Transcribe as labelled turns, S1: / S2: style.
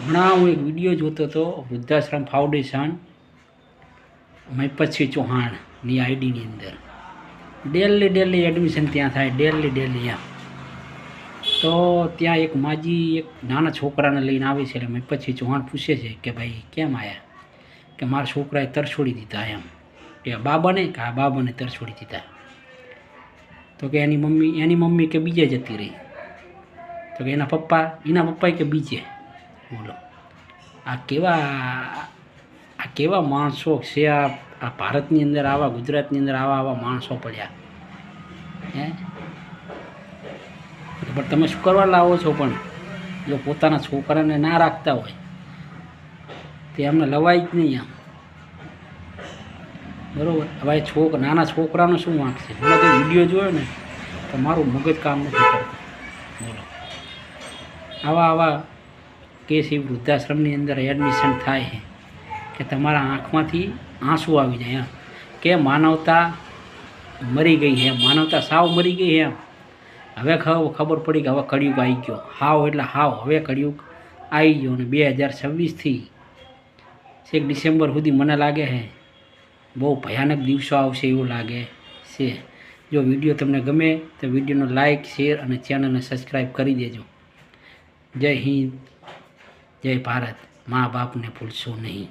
S1: હમણાં હું એક વિડીયો જોતો હતો વૃદ્ધાશ્રમ ફાઉન્ડેશન મહિપતસિંહ ચૌહાણની આઈડીની અંદર ડેલી એડમિશન ત્યાં થાય ડેલી એમ. તો ત્યાં એક માજી એક નાના છોકરાને લઈને આવે છે એટલે મહિપતસિંહ ચૌહાણ પૂછે છે કે ભાઈ કેમ આવ્યા, કે મારા છોકરાએ તરછોડી દીધા એમ. કે બાબાને કે આ બાબાને તરછોડી દીધા. તો કે એની મમ્મી કે બીજે જતી રહી. તો કે એના પપ્પાએ કે બીજે. બોલો આ કેવા માણસો છે આ ભારતની અંદર, આવા ગુજરાતની અંદર આવા માણસો પડ્યા હે. પણ તમે શું કરવા લાવો છો? પણ જો પોતાના છોકરાને ના રાખતા હોય તો એમને લવાય જ નહીં આમ, બરાબર. હવે નાના છોકરાનો શું વાંક છે? મને તો વિડીયો જોયો ને તો મારું મગજ કામ નથી કરતું. બોલો આવા કેસ એ વૃદ્ધાશ્રમની અંદર એડમિશન થાય છે કે તમારા આંખમાંથી આંસુ આવી જાય એમ, કે માનવતા મરી ગઈ છે, માનવતા સાવ મરી ગઈ છે એમ. હવે ખબર પડી કે હવે કળિયુગ આવી ગયો. હાવ એટલે હાવ હવે કળિયુગ આવી ગયો. અને 2026થી છેક ડિસેમ્બર સુધી મને લાગે છે બહુ ભયાનક દિવસો આવશે એવું લાગે છે. જો વિડીયો તમને ગમે તો વિડીયોનો લાઇક, શેર અને ચેનલને સબસ્ક્રાઈબ કરી દેજો. જય હિન્દ, જય ભારત. મા બાપને ભૂલશો નહીં.